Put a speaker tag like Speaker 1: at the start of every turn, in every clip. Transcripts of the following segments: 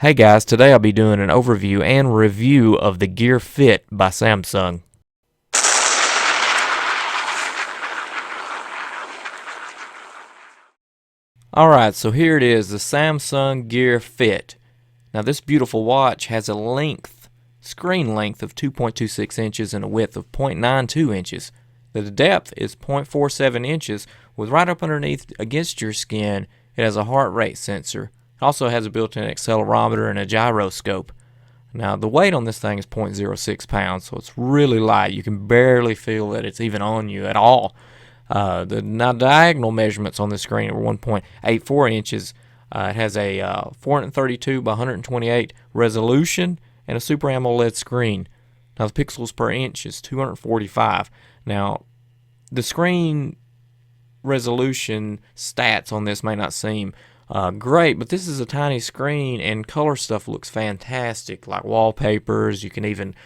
Speaker 1: Hey guys, today I'll be doing an overview and review of the Gear Fit by Samsung. Alright, so here it is, the Samsung Gear Fit. Now this beautiful watch has a screen length of 2.26 inches and a width of 0.92 inches. The depth is 0.47 inches with right up underneath against your skin, it has a heart rate sensor. It also has a built-in accelerometer and a gyroscope. Now, the weight on this thing is 0.06 pounds, so it's really light. You can barely feel that it's even on you at all. The diagonal measurements on the screen are 1.84 inches. It has a 432 by 128 resolution and a Super AMOLED screen. Now, the pixels per inch is 245. Now, the screen resolution stats on this may not seem great, but this is a tiny screen and color stuff looks fantastic, like wallpapers. You can even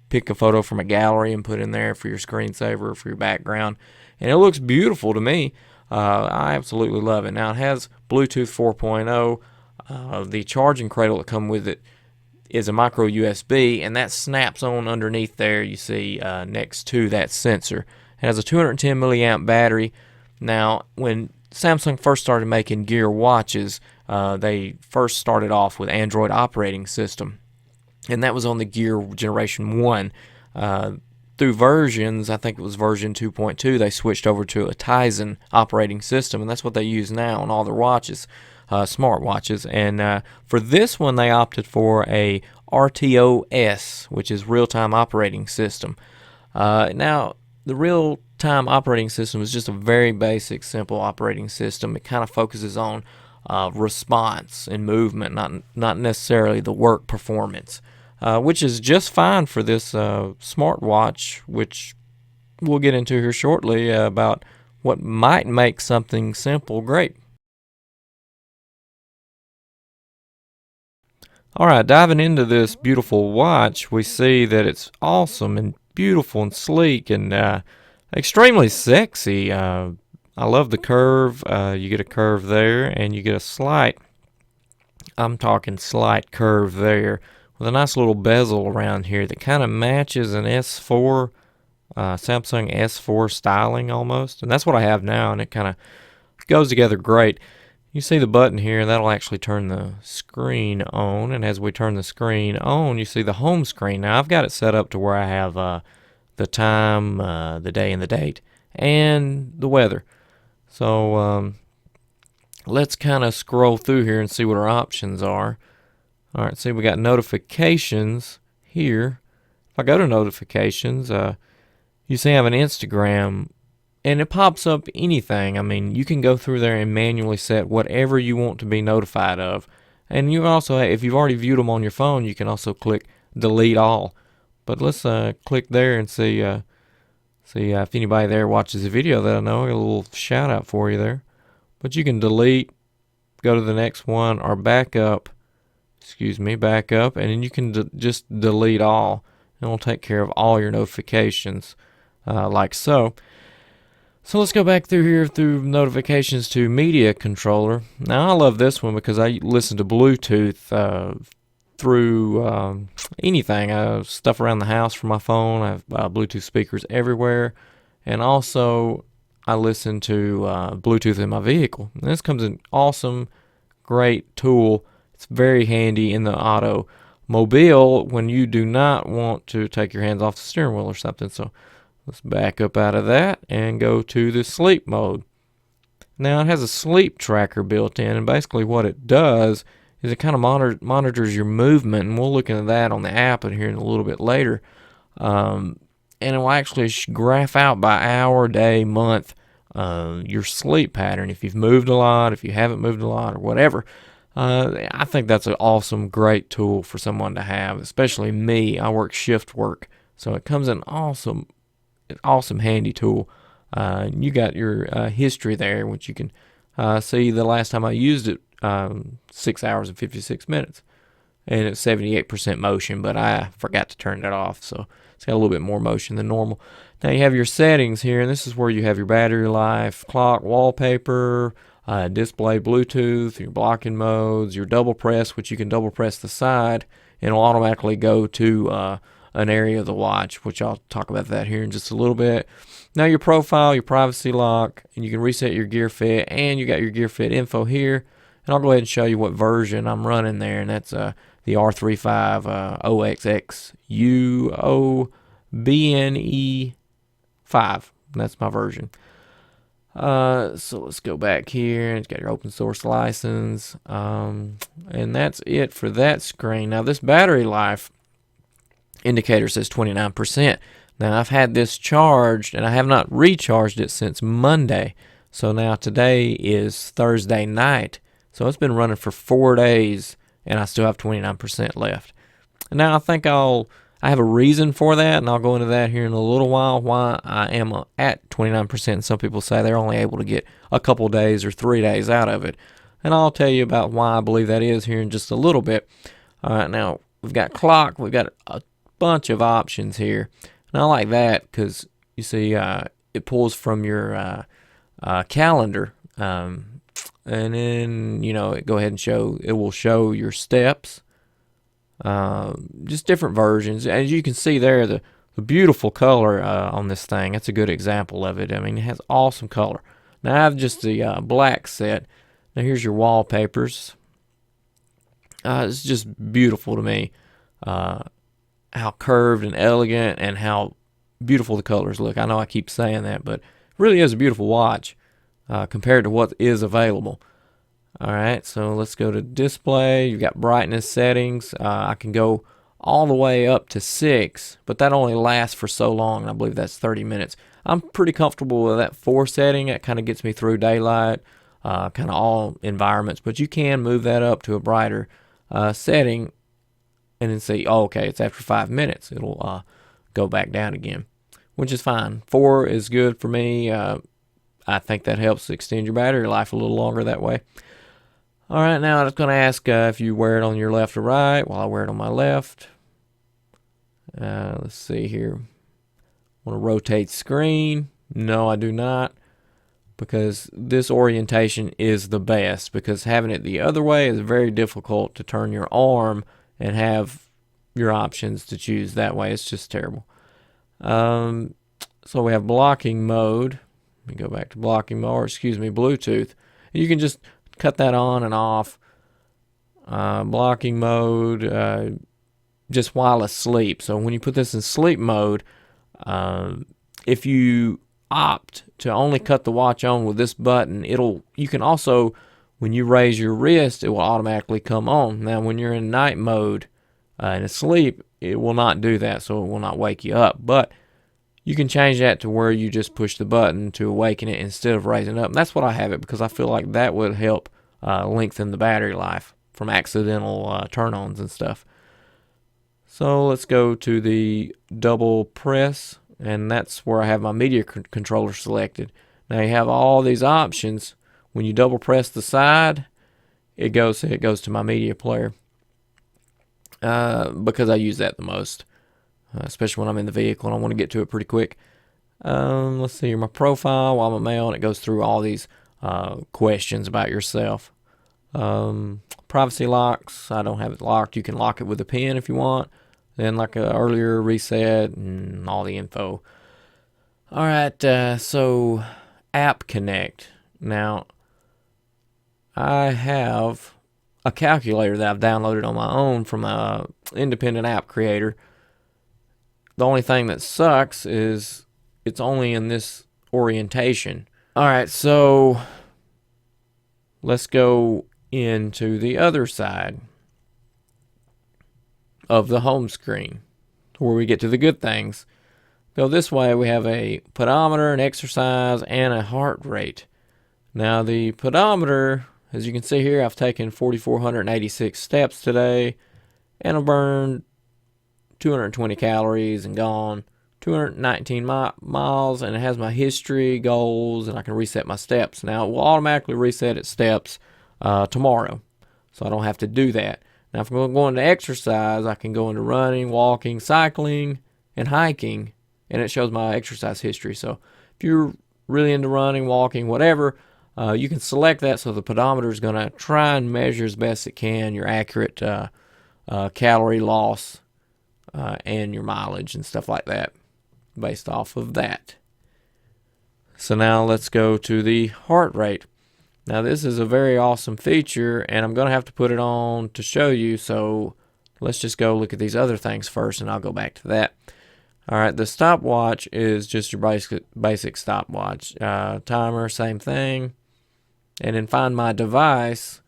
Speaker 1: pick a photo from a gallery and put in there for your screensaver, for your background, and it looks beautiful to me. I absolutely love it. Now it has Bluetooth 4.0. The charging cradle that comes with it is a micro USB, and that snaps on underneath there, you see, next to that sensor. It has a 210 milliamp battery. Now, when Samsung first started making Gear watches, they first started off with Android operating system, and that was on the Gear Generation 1. Through versions, I think it was version 2.2, they switched over to a Tizen operating system, and that's what they use now on all their watches, smart watches. And for this one, they opted for a RTOS, which is real-time operating system. Now, the real-time operating system is just a very basic, simple operating system. It kind of focuses on response and movement, not necessarily the work performance, which is just fine for this smartwatch, which we'll get into here shortly about what might make something simple great. Alright, diving into this beautiful watch, we see that it's awesome and beautiful and sleek and extremely sexy. I love the curve. You get a curve there, and you get a slight, I'm talking slight curve there, with a nice little bezel around here that kind of matches an S4, Samsung S4 styling almost. And that's what I have now, and it kind of goes together great. You see the button here, and that'll actually turn the screen on. And as we turn the screen on, you see the home screen. Now, I've got it set up to where I have the time, the day and the date, and the weather. So let's kind of scroll through here and see what our options are. All right, see, we got notifications here. If I go to notifications, you see I have an Instagram, and it pops up anything. I mean, you can go through there and manually set whatever you want to be notified of. And you also, if you've already viewed them on your phone, you can also click delete all. But let's click there and see if anybody there watches the video that I know. A little shout out for you there. But you can delete, go to the next one, or back up, and then you can just delete all. And it'll take care of all your notifications, like so. So let's go back through here through notifications to media controller. Now I love this one because I listen to Bluetooth through anything, stuff around the house from my phone. I have Bluetooth speakers everywhere, and also I listen to Bluetooth in my vehicle. And this comes in awesome, great tool. It's very handy in the automobile when you do not want to take your hands off the steering wheel or something. So let's back up out of that and go to the sleep mode. Now it has a sleep tracker built in, and basically what it does is it kind of monitors your movement, and we'll look into that on the app in here in a little bit later. And it will actually graph out by hour, day, month, your sleep pattern. If you've moved a lot, if you haven't moved a lot, or whatever. I think that's an awesome, great tool for someone to have, especially me. I work shift work, so it comes in awesome, handy tool. You got your history there, which you can see the last time I used it, 6 hours and 56 minutes, and it's 78% motion, but I forgot to turn that off, so it's got a little bit more motion than normal. Now you have your settings here, and this is where you have your battery life, clock, wallpaper, display Bluetooth, your blocking modes, your double press, which you can double press the side, and it'll automatically go to an area of the watch, which I'll talk about that here in just a little bit. Now your profile, your privacy lock, and you can reset your gear fit, and you got your gear fit info here. And I'll go ahead and show you what version I'm running there, and that's the R35 OXX UOBNE5. That's my version. So let's go back here. It's got your open source license. And that's it for that screen. Now this battery life indicator says 29%. Now I've had this charged and I have not recharged it since Monday. So now today is Thursday night. So it's been running for 4 days and I still have 29% left. And now I think I have a reason for that, and I'll go into that here in a little while, why I am at 29%. Some people say they're only able to get a couple days or 3 days out of it. And I'll tell you about why I believe that is here in just a little bit. All right, now we've got clock. We've got a bunch of options here. And I like that because, you see, it pulls from your calendar. And then, it go ahead and it will show your steps. Just different versions. As you can see there, the beautiful color on this thing. That's a good example of it. I mean, it has awesome color. Now I have just the black set. Now here's your wallpapers. It's just beautiful to me. How curved and elegant and how beautiful the colors look. I know I keep saying that, but it really is a beautiful watch compared to what is available. Alright, so let's go to display. You've got brightness settings. I can go all the way up to 6, but that only lasts for so long, and I believe that's 30 minutes. I'm pretty comfortable with that 4 setting. It kind of gets me through daylight, kind of all environments, but you can move that up to a brighter setting and then see, okay, it's after 5 minutes. It'll go back down again, which is fine. 4 is good for me. I think that helps extend your battery life a little longer that way. All right, now I'm just going to ask if you wear it on your left or right. Well, I wear it on my left. Let's see here. Want to rotate screen? No, I do not, because this orientation is the best, because having it the other way is very difficult to turn your arm and have your options to choose that way. It's just terrible. So we have blocking mode. Let me go back to blocking mode, or excuse me, Bluetooth. You can just cut that on and off. Blocking mode, just while asleep. So when you put this in sleep mode, if you opt to only cut the watch on with this button, you can also, when you raise your wrist, it will automatically come on. Now when you're in night mode and asleep, it will not do that, so it will not wake you up. But you can change that to where you just push the button to awaken it instead of raising it up. And that's what I have it, because I feel like that would help lengthen the battery life from accidental turn-ons and stuff. So let's go to the double press, and that's where I have my media controller selected. Now you have all these options. When you double press the side, it goes to my media player, because I use that the most. Especially when I'm in the vehicle and I want to get to it pretty quick. Let's see here, my profile, while I'm a male, and it goes through all these questions about yourself. Privacy locks, I don't have it locked. You can lock it with a pin if you want. Then like earlier, reset and all the info. Alright, so App Connect. Now, I have a calculator that I've downloaded on my own from an independent app creator. The only thing that sucks is it's only in this orientation. Alright, so let's go into the other side of the home screen, where we get to the good things. Go this way, we have a pedometer, an exercise, and a heart rate. Now the pedometer, as you can see here, I've taken 4,486 steps today, and I've burned 220 calories and gone 219 miles, and it has my history, goals, and I can reset my steps. Now it will automatically reset its steps tomorrow, so I don't have to do that. Now if I'm going to exercise, I can go into running, walking, cycling, and hiking, and it shows my exercise history. So if you're really into running, walking, whatever, You can select that so the pedometer is going to try and measure as best it can your accurate calorie loss and your mileage and stuff like that based off of that. So now let's go to the heart rate. Now this is a very awesome feature, and I'm going to have to put it on to show you, so let's just go look at these other things first and I'll go back to that. Alright, the stopwatch is just your basic stopwatch. Timer, same thing. And then Find My Device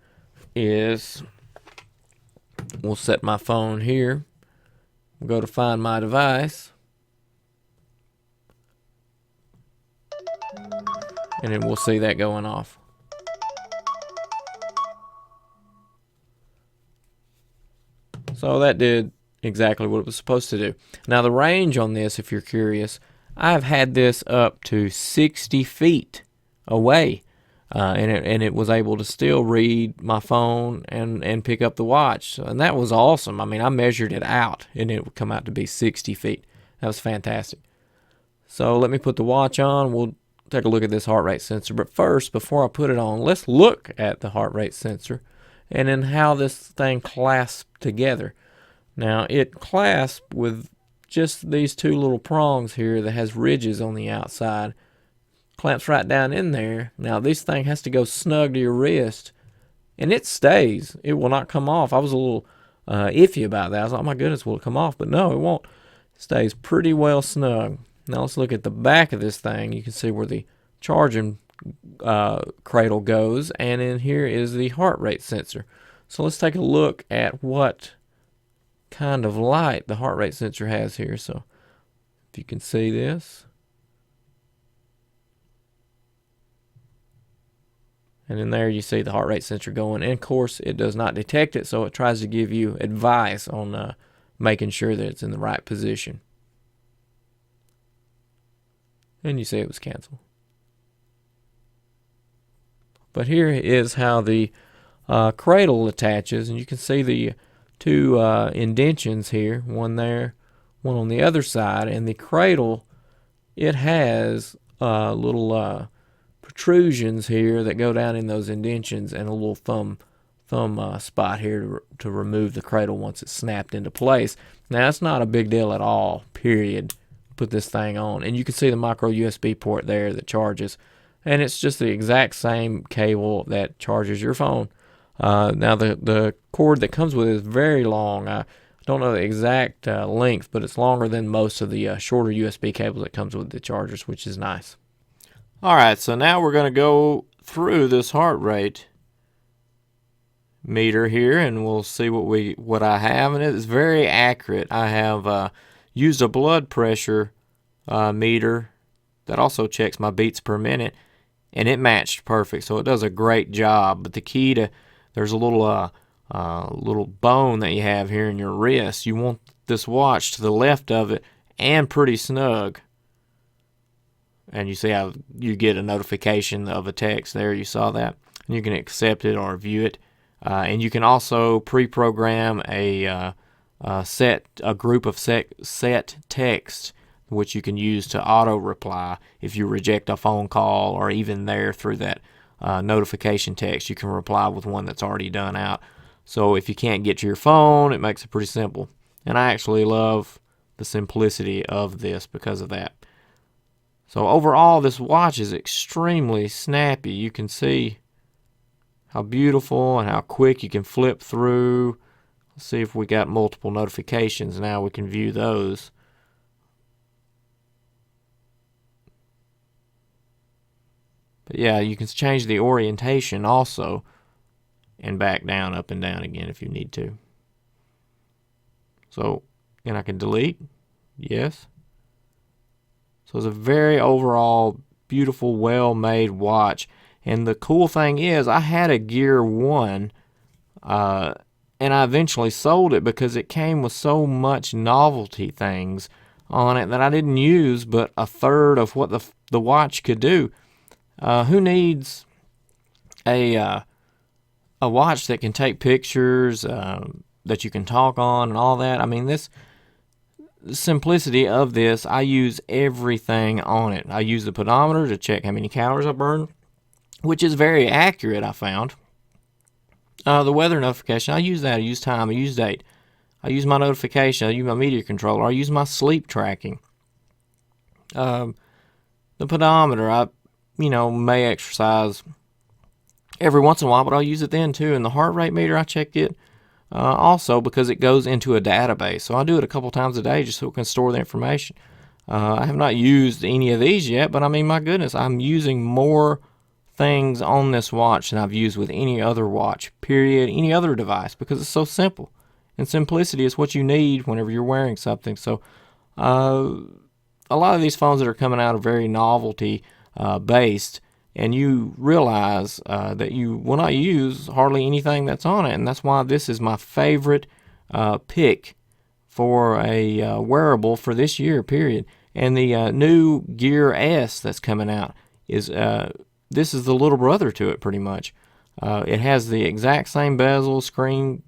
Speaker 1: is, we'll set my phone here. We'll go to Find My Device. And then we'll see that going off. So that did exactly what it was supposed to do. Now the range on this, if you're curious, I've had this up to 60 feet away. And it was able to still read my phone and pick up the watch. And that was awesome. I mean, I measured it out, and it would come out to be 60 feet. That was fantastic. So let me put the watch on. We'll take a look at this heart rate sensor. But first, before I put it on, let's look at the heart rate sensor and then how this thing clasps together. Now, it clasps with just these two little prongs here that has ridges on the outside. Clamps right down in there. Now this thing has to go snug to your wrist, and it stays. It will not come off. I was a little iffy about that. I was like, oh my goodness, will it come off? But no, it won't. It stays pretty well snug. Now let's look at the back of this thing. You can see where the charging cradle goes, and in here is the heart rate sensor. So let's take a look at what kind of light the heart rate sensor has here. So if you can see this. And in there you see the heart rate sensor going. And of course it does not detect it, so it tries to give you advice on making sure that it's in the right position. And you see it was canceled. But here is how the cradle attaches, and you can see the two indentions here, one there, one on the other side. And the cradle, it has little protrusions here that go down in those indentions, and a little thumb spot here to remove the cradle once it's snapped into place. Now it's not a big deal at all, period. Put this thing on, and you can see the micro USB port there that charges, and it's just the exact same cable that charges your phone. Now the cord that comes with it is very long. I don't know the exact length, but it's longer than most of the shorter USB cables that comes with the chargers, which is nice. Alright, so now we're going to go through this heart rate meter here, and we'll see what I have, and it is very accurate. I have used a blood pressure meter that also checks my beats per minute, and it matched perfect, so it does a great job. But the key to, there's a little bone that you have here in your wrist. You want this watch to the left of it and pretty snug. And you see how you get a notification of a text there. You saw that. And you can accept it or view it. And you can also pre-program a group of set text, which you can use to auto-reply if you reject a phone call, or even there through that notification text, you can reply with one that's already done out. So if you can't get to your phone, it makes it pretty simple. And I actually love the simplicity of this because of that. So overall, this watch is extremely snappy. You can see how beautiful and how quick you can flip through. Let's see if we got multiple notifications. Now we can view those. But yeah, you can change the orientation also and back down, up and down again if you need to. So, and I can delete. Yes. So it's a very overall beautiful, well-made watch. And the cool thing is, I had a Gear 1, and I eventually sold it because it came with so much novelty things on it that I didn't use but a third of what the watch could do. Who needs a watch that can take pictures, that you can talk on and all that? I mean, this simplicity of this, I use everything on it. I use the pedometer to check how many calories I burn. which is very accurate, I found. The weather notification, I use that. I use time. I use date. I use my notification. I use my media controller. I use my sleep tracking. The pedometer, I may exercise every once in a while, but I'll use it then too. And the heart rate meter, I check it also because it goes into a database. So I do it a couple times a day just so it can store the information. I have not used any of these yet, but I mean, my goodness, I'm using more things on this watch than I've used with any other watch, period, any other device, because it's so simple. And simplicity is what you need whenever you're wearing something. So a lot of these phones that are coming out are very novelty based, and you realize that you will not use hardly anything that's on it. And that's why this is my favorite pick for a wearable for this year, period. And the new Gear S that's coming out is this is the little brother to it, pretty much. It has the exact same bezel, screen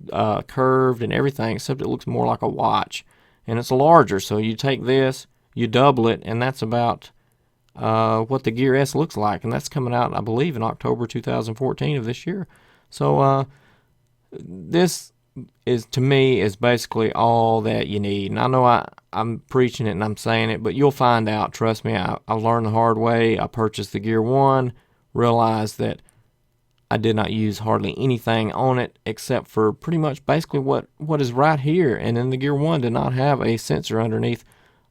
Speaker 1: curved, and everything, except it looks more like a watch. And it's larger, so you take this, you double it, and that's about what the Gear S looks like. And that's coming out, I believe, in October 2014 of this year. So this is, to me, is basically all that you need. And I know I'm preaching it and I'm saying it, but you'll find out. Trust me, I learned the hard way. I purchased the Gear 1, realized that I did not use hardly anything on it except for pretty much basically what is right here. And then the Gear 1 did not have a sensor underneath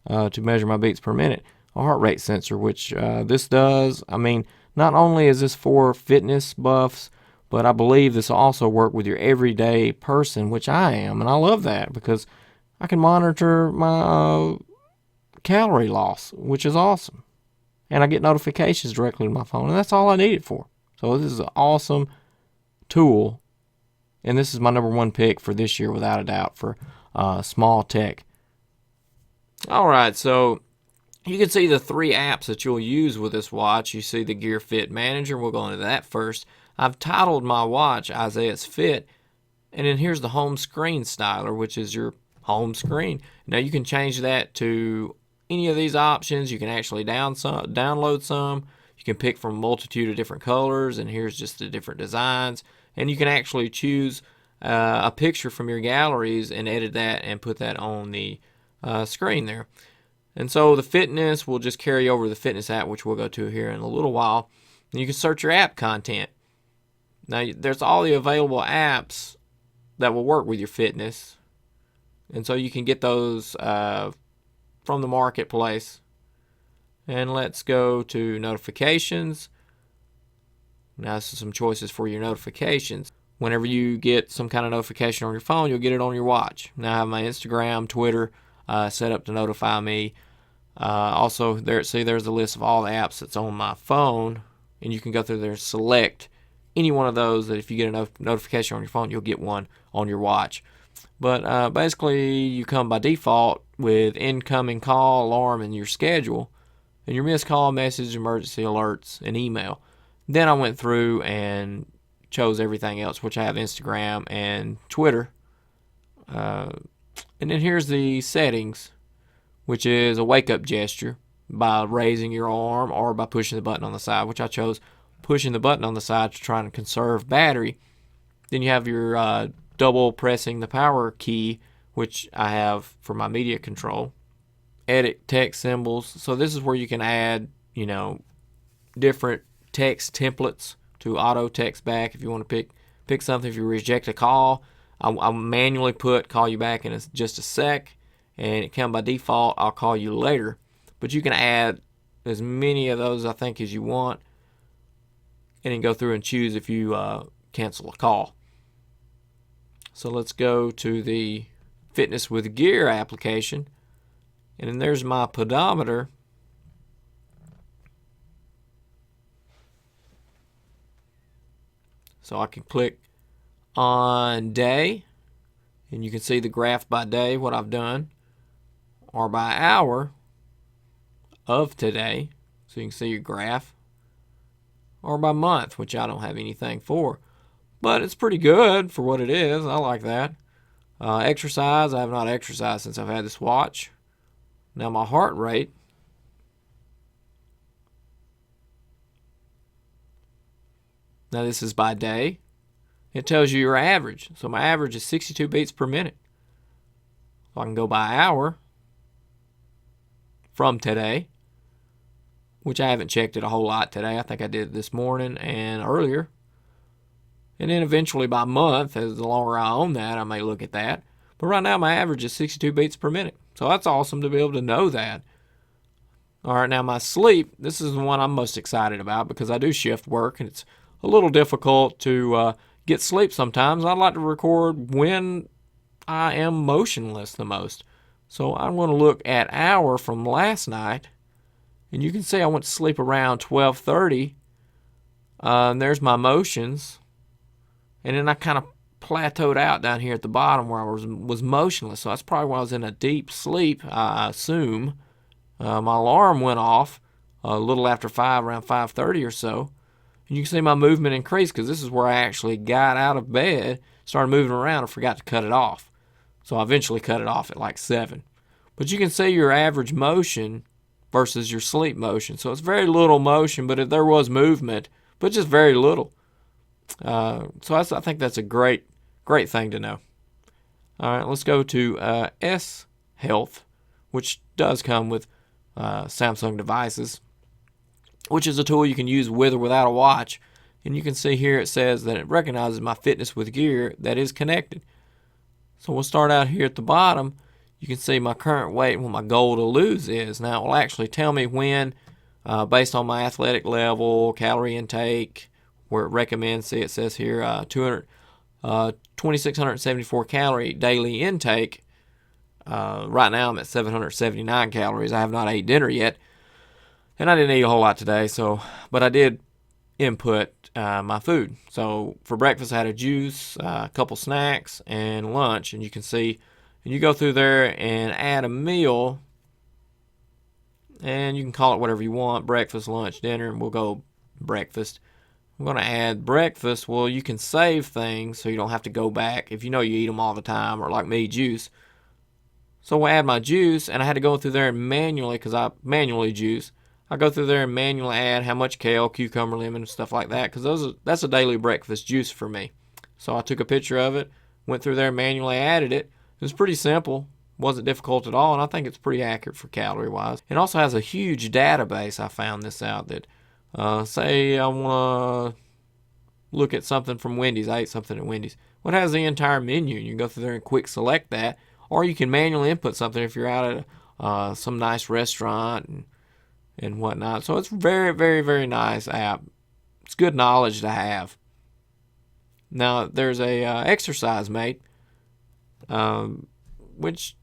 Speaker 1: to measure my beats per minute, a heart rate sensor, which this does. I mean, not only is this for fitness buffs, but I believe this will also work with your everyday person, which I am. And I love that because I can monitor my calorie loss, which is awesome. And I get notifications directly to my phone, and that's all I need it for. So this is an awesome tool, and this is my number one pick for this year, without a doubt, for small tech. All right, so you can see the 3 apps that you'll use with this watch. You see the Gear Fit Manager. We'll go into that first. I've titled my watch Isaiah's Fit, and then here's the home screen styler, which is your home screen. Now you can change that to any of these options. You can actually download some. You can pick from a multitude of different colors, and here's just the different designs. And you can actually choose a picture from your galleries and edit that and put that on the screen there. And so the fitness will just carry over the fitness app, which we'll go to here in a little while. And you can search your app content. Now, there's all the available apps that will work with your fitness. And so you can get those from the marketplace. And let's go to notifications. Now, this is some choices for your notifications. Whenever you get some kind of notification on your phone, you'll get it on your watch. Now, I have my Instagram, Twitter set up to notify me. Also, there's a list of all the apps that's on my phone. And you can go through there and select any one of those that if you get a notification on your phone, you'll get one on your watch. But basically, you come by default with incoming call, alarm, and your schedule. And your missed call, message, emergency alerts, and email. Then I went through and chose everything else, which I have Instagram and Twitter. And then here's the settings, which is a wake-up gesture by raising your arm or by pushing the button on the side, which I chose pushing the button on the side to try and conserve battery. Then you have your double pressing the power key, which I have for my media control. Edit text symbols. So this is where you can add, different text templates to auto text back if you want to pick something. If you reject a call, I'll manually put call you back in just a sec, and it comes by default, I'll call you later. But you can add as many of those, I think, as you want, and then go through and choose if you cancel a call. So let's go to the Fitness with Gear application. And then there's my pedometer. So I can click on day, and you can see the graph by day, what I've done, or by hour of today, so you can see your graph, or by month, which I don't have anything for. But it's pretty good for what it is. I like that. Exercise, I have not exercised since I've had this watch. Now my heart rate, Now this is by day. It tells you your average. So my average is 62 beats per minute. So I can go by hour from today, which I haven't checked it a whole lot today. I think I did it this morning and earlier. And then eventually by month, as the longer I own that, I may look at that. But right now my average is 62 beats per minute. So that's awesome to be able to know that. All right, now my sleep, this is the one I'm most excited about because I do shift work and it's a little difficult to get sleep sometimes. I'd like to record when I am motionless the most. So I'm going to look at hour from last night, and you can see I went to sleep around 12:30. And there's my motions, and then I kind of plateaued out down here at the bottom where I was motionless. So that's probably when I was in a deep sleep, I assume. My alarm went off a little after 5, around 5:30 or so. And you can see my movement increased because this is where I actually got out of bed, started moving around, and forgot to cut it off. So I eventually cut it off at like 7. But you can see your average motion versus your sleep motion. So it's very little motion, but if there was movement, but just very little. So I think that's a great thing to know. All right, let's go to S Health, which does come with Samsung devices, which is a tool you can use with or without a watch. And you can see here it says that it recognizes my fitness with gear that is connected. So we'll start out here at the bottom. You can see my current weight and what my goal to lose is. Now it will actually tell me when, based on my athletic level, calorie intake, where it recommends, see it says here 2,674 calorie daily intake. Right now I'm at 779 calories. I have not ate dinner yet, and I didn't eat a whole lot today. But I did input my food. So for breakfast I had a juice, a couple snacks, and lunch. And you can see, and you go through there and add a meal, and you can call it whatever you want, breakfast, lunch, dinner, and we'll go breakfast. I'm going to add breakfast. Well, you can save things so you don't have to go back if you know you eat them all the time, or like me, juice. So we'll add my juice, and I had to go through there and manually, because I manually juice, I go through there and manually add how much kale, cucumber, lemon, and stuff like that, because that's a daily breakfast juice for me. So I took a picture of it, went through there and manually added it. It was pretty simple, wasn't difficult at all, and I think it's pretty accurate for calorie-wise. It also has a huge database. I found this out that, say I want to look at something from Wendy's. I ate something at Wendy's. Well, it has the entire menu. You can go through there and quick select that, or you can manually input something if you're out at some nice restaurant and whatnot. So it's very, very, very nice app. It's good knowledge to have. Now, there's a exercise mate, which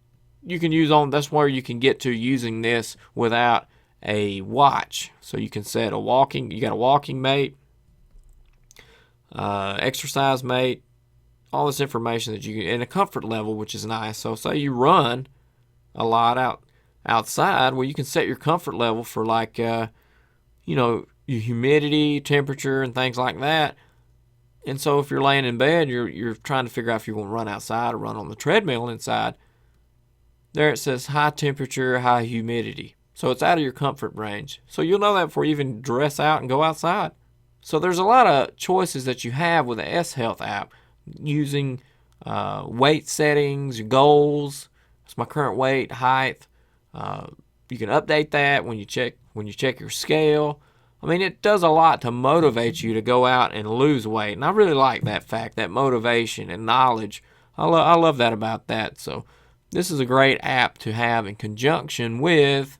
Speaker 1: you can use on, that's where you can get to using this without a watch. So you can set you got a walking mate, exercise mate, all this information that you can, and a comfort level, which is nice. So say you run a lot outside, well, you can set your comfort level for like, your humidity, temperature, and things like that. And so if you're laying in bed, you're trying to figure out if you want to run outside or run on the treadmill inside. There it says high temperature, high humidity. So it's out of your comfort range. So you'll know that before you even dress out and go outside. So there's a lot of choices that you have with the S Health app, using weight settings, your goals. It's my current weight, height. You can update that when you check your scale. I mean, it does a lot to motivate you to go out and lose weight, and I really like that fact, that motivation and knowledge. I love that about that. So this is a great app to have in conjunction with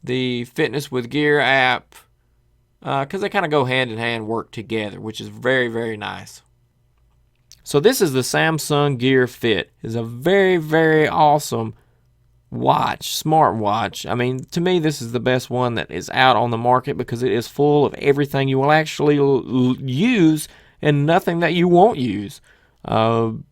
Speaker 1: the Fitness with Gear app, because they kind of go hand in hand, work together, which is very, very nice. So this is the Samsung Gear Fit. It's a very, very awesome smartwatch. I mean, to me, this is the best one that is out on the market because it is full of everything you will actually use and nothing that you won't use,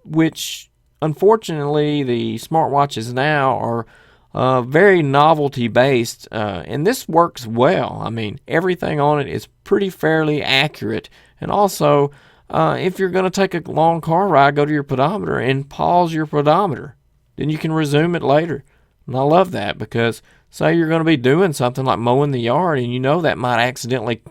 Speaker 1: which unfortunately the smartwatches now are very novelty based, and this works well. I mean, everything on it is pretty fairly accurate, and also if you're going to take a long car ride, go to your pedometer and pause your pedometer. Then you can resume it later. And I love that because say you're going to be doing something like mowing the yard and you know that might accidentally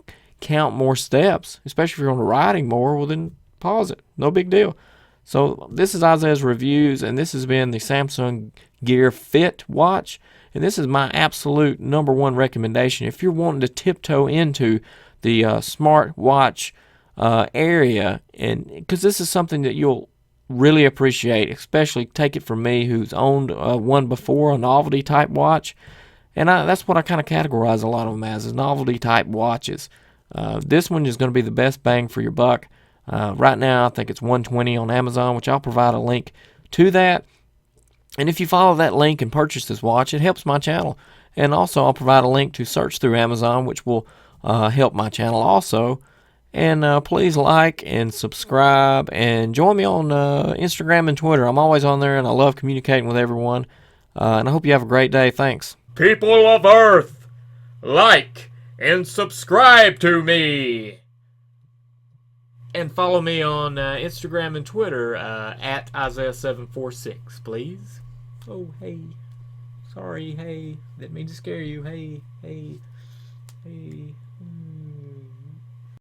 Speaker 1: count more steps, especially if you're on riding more, well then pause it. No big deal. So this is Isaiah's reviews, and this has been the Samsung Gear Fit watch. And this is my absolute number one recommendation. If you're wanting to tiptoe into the smart watch area, and because this is something that you'll really appreciate, especially take it from me who's owned one before, a novelty type watch. And that's what I kind of categorize a lot of them as, is novelty type watches. This one is going to be the best bang for your buck. Right now, I think it's $120 on Amazon, which I'll provide a link to that. And if you follow that link and purchase this watch, it helps my channel. And also, I'll provide a link to search through Amazon, which will help my channel also. And please like and subscribe and join me on Instagram and Twitter. I'm always on there, and I love communicating with everyone. And I hope you have a great day. Thanks.
Speaker 2: People of Earth, like and subscribe to me. And follow me on Instagram and Twitter at Isaiah746, please. Oh, hey. Sorry, hey. Didn't mean to scare you. Hey, hey.